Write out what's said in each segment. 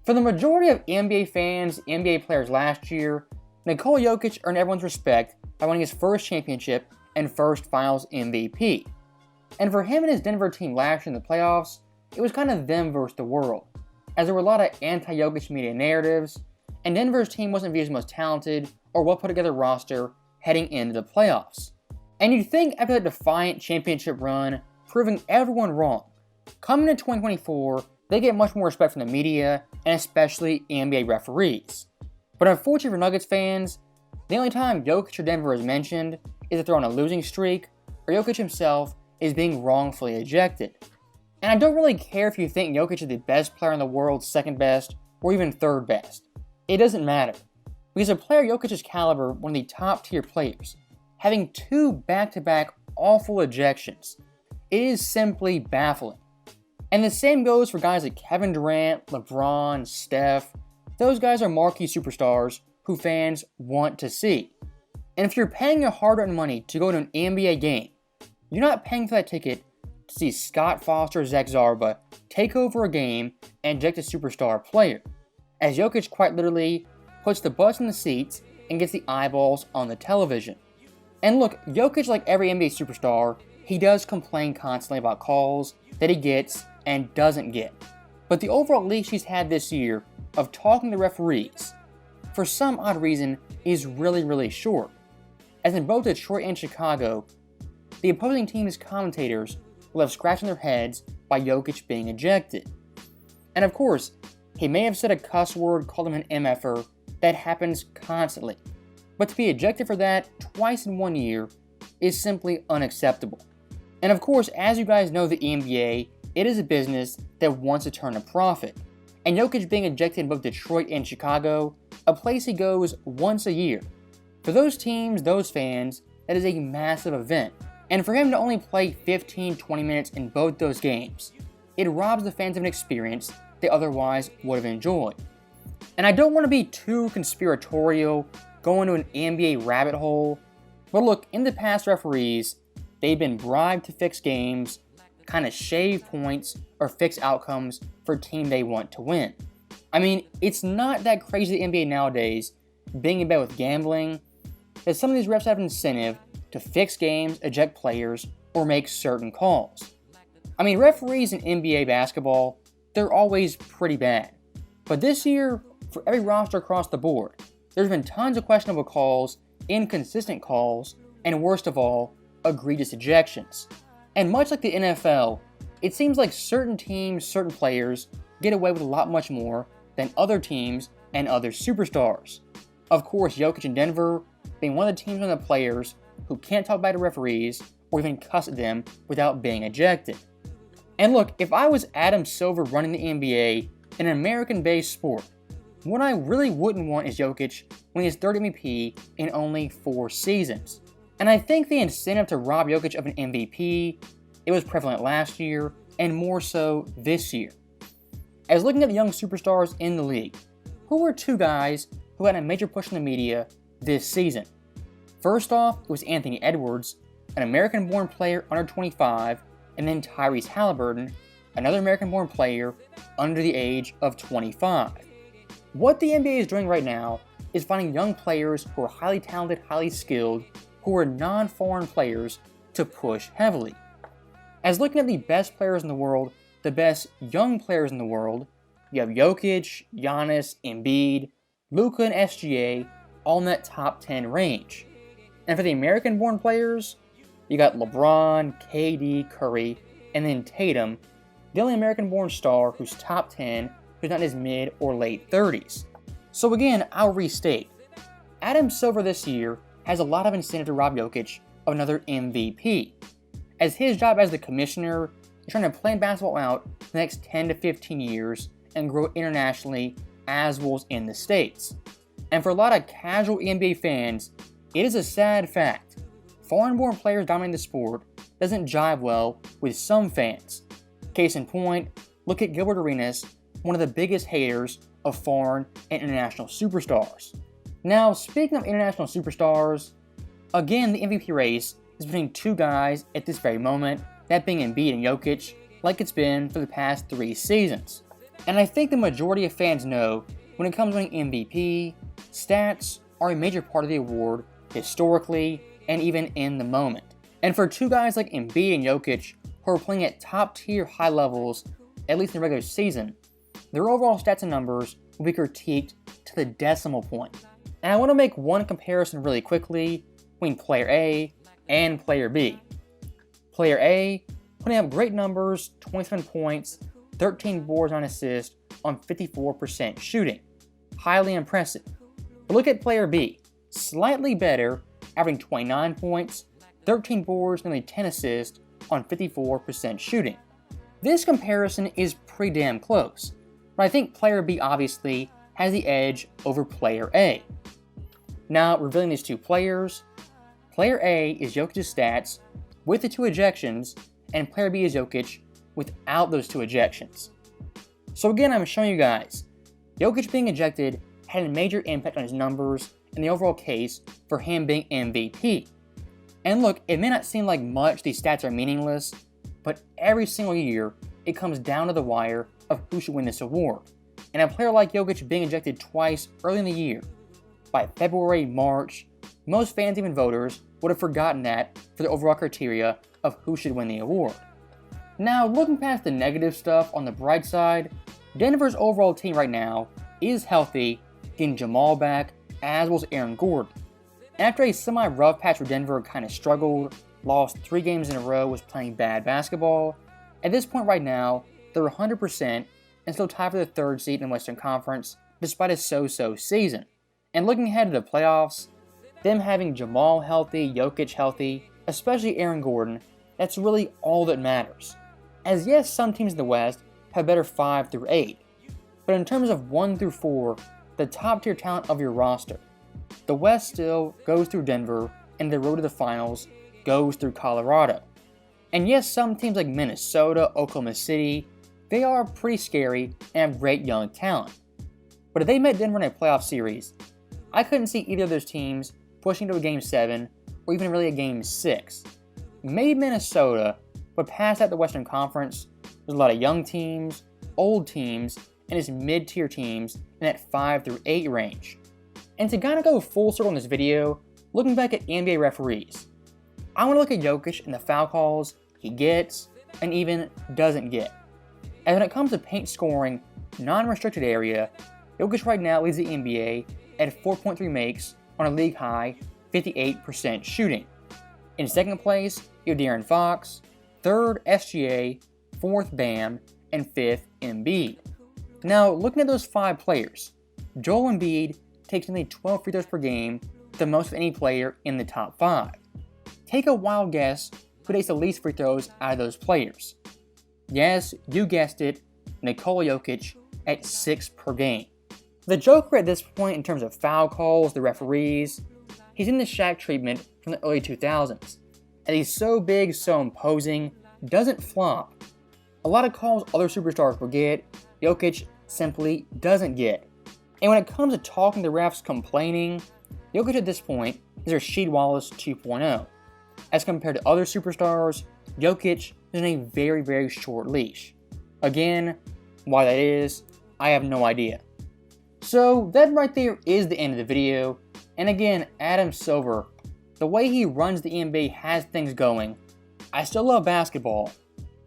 For the majority of NBA fans, NBA players last year, Nikola Jokic earned everyone's respect by winning his first championship and first Finals MVP. And for him and his Denver team last year in the playoffs, it was kind of them versus the world, as there were a lot of anti-Jokic media narratives, and Denver's team wasn't viewed as the most talented or well-put-together roster heading into the playoffs. And you'd think after that defiant championship run, proving everyone wrong, coming into 2024, they get much more respect from the media, and especially NBA referees. But unfortunately for Nuggets fans, the only time Jokic or Denver is mentioned is if they're on a losing streak, or Jokic himself is being wrongfully ejected. And I don't really care if you think Jokic is the best player in the world, second best, or even third best. It doesn't matter. Because a player Jokic's caliber, one of the top tier players, having 2 back-to-back awful ejections, it is simply baffling. And the same goes for guys like Kevin Durant, LeBron, Steph. Those guys are marquee superstars who fans want to see. And if you're paying your hard-earned money to go to an NBA game, you're not paying for that ticket to see Scott Foster or Zach Zarba take over a game and eject a superstar player, as Jokic quite literally puts the butts in the seats and gets the eyeballs on the television. And look, Jokic, like every NBA superstar, he does complain constantly about calls that he gets and doesn't get. But the overall leash he's had this year of talking to referees, for some odd reason, is really short. As in both Detroit and Chicago, the opposing team's commentators will have scratching their heads by Jokic being ejected. And of course, he may have said a cuss word, called him an MFer, that happens constantly. But to be ejected for that twice in 1 year is simply unacceptable. And of course, as you guys know, the NBA, it is a business that wants to turn a profit. And Jokic being ejected in both Detroit and Chicago, a place he goes once a year. For those teams, those fans, that is a massive event. And for him to only play 15-20 minutes in both those games, it robs the fans of an experience they otherwise would have enjoyed. And I don't want to be too conspiratorial, go into an NBA rabbit hole, but look, in the past referees, they've been bribed to fix games, kind of shave points, or fix outcomes for a team they want to win. I mean, it's not that crazy the NBA nowadays, being in bed with gambling, that some of these refs have an incentive to fix games, eject players, or make certain calls. I mean, referees in NBA basketball, they're always pretty bad. But this year, for every roster across the board, there's been tons of questionable calls, inconsistent calls, and worst of all, egregious ejections. And much like the NFL, it seems like certain teams, certain players, get away with a lot much more than other teams and other superstars. Of course, Jokic in Denver being one of the teams and the players who can't talk bad to referees or even cuss at them without being ejected. And look, if I was Adam Silver running the NBA in an American-based sport, what I really wouldn't want is Jokic winning his third MVP in only 4 seasons. And I think the incentive to rob Jokic of an MVP, it was prevalent last year, and more so this year. As looking at the young superstars in the league, who were 2 guys who had a major push in the media this season? First off, it was Anthony Edwards, an American-born player under 25, and then Tyrese Halliburton, another American-born player under the age of 25. What the NBA is doing right now is finding young players who are highly talented, highly skilled, who are non-foreign players to push heavily. As looking at the best players in the world, the best young players in the world, you have Jokic, Giannis, Embiid, Luka, and SGA, all in that top 10 range. And for the American-born players, you got LeBron, KD, Curry, and then Tatum, the only American-born star who's top 10, who's not in his mid or late 30s. So again, I'll restate. Adam Silver this year has a lot of incentive to rob Jokic of another MVP, as his job as the commissioner is trying to plan basketball out for the next 10 to 15 years and grow internationally as well as in the States. And for a lot of casual NBA fans, it is a sad fact. Foreign-born players dominating the sport doesn't jive well with some fans. Case in point, look at Gilbert Arenas, one of the biggest haters of foreign and international superstars. Now, speaking of international superstars, again, the MVP race is between 2 guys at this very moment, that being Embiid and Jokic, like it's been for the past 3 seasons. And I think the majority of fans know when it comes to winning MVP, stats are a major part of the award historically and even in the moment. And for two guys like Embiid and Jokic who are playing at top tier high levels, at least in the regular season, their overall stats and numbers will be critiqued to the decimal point. And I want to make one comparison really quickly between player A and player B. Player A putting up great numbers, 27 points, 13 boards on assist on 54% shooting. Highly impressive. But look at player B, slightly better, averaging 29 points, 13 boards, nearly 10 assists on 54% shooting. This comparison is pretty damn close, but I think player B obviously has the edge over player A. Now, revealing these two players, player A is Jokic's stats with the two ejections, and player B is Jokic without those two ejections. So again, I'm showing you guys, Jokic being ejected had a major impact on his numbers and the overall case for him being MVP. And look, it may not seem like much, these stats are meaningless, but every single year, it comes down to the wire of who should win this award. And a player like Jokic being ejected twice early in the year, by February, March, most fans, even voters, would have forgotten that for the overall criteria of who should win the award. Now, looking past the negative stuff on the bright side, Denver's overall team right now is healthy, getting Jamal back, as well as Aaron Gordon. After a semi-rough patch where Denver kind of struggled, lost 3 games in a row, was playing bad basketball, at this point right now, they're 100% and still tied for the 3rd seed in the Western Conference, despite a so-so season. And looking ahead to the playoffs, them having Jamal healthy, Jokic healthy, especially Aaron Gordon, that's really all that matters. As yes, some teams in the West have better 5 through 8, but in terms of 1 through 4, the top tier talent of your roster, the West still goes through Denver, and the road to the finals goes through Colorado. And yes, some teams like Minnesota, Oklahoma City, they are pretty scary and have great young talent. But if they met Denver in a playoff series, I couldn't see either of those teams pushing to a Game 7 or even really a Game 6. Maybe Minnesota, but past that the Western Conference, there's a lot of young teams, old teams, and it's mid-tier teams in that 5 through 8 range. And to kind of go full circle in this video, looking back at NBA referees, I want to look at Jokic and the foul calls he gets and even doesn't get. And when it comes to paint scoring, non-restricted area, Jokic right now leads the NBA at 4.3 makes on a league high 58% shooting. In second place, you have De'Aaron Fox, third SGA, fourth Bam, and fifth Embiid. Now, looking at those 5 players, Joel Embiid takes nearly 12 free throws per game, the most of any player in the top 5. Take a wild guess who takes the least free throws out of those players. Yes, you guessed it, Nikola Jokic at 6 per game. The Joker at this point in terms of foul calls, the referees, he's in the Shaq treatment from the early 2000s. And he's so big, so imposing, doesn't flop. A lot of calls other superstars will get, Jokic simply doesn't get. And when it comes to talking to refs, complaining, Jokic at this point is Rasheed Wallace 2.0. As compared to other superstars, Jokic is in a very, very short leash. Again, why that is, I have no idea. So that right there is the end of the video. And again, Adam Silver, the way he runs the NBA has things going. I still love basketball,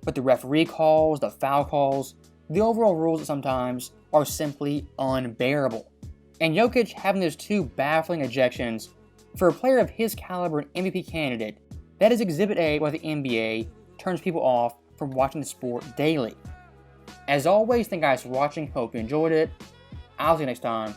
but the referee calls, the foul calls, the overall rules sometimes are simply unbearable. And Jokic having those 2 baffling ejections for a player of his caliber and MVP candidate, that is Exhibit A why the NBA turns people off from watching the sport daily. As always, thank you guys for watching, hope you enjoyed it. I'll see you next time.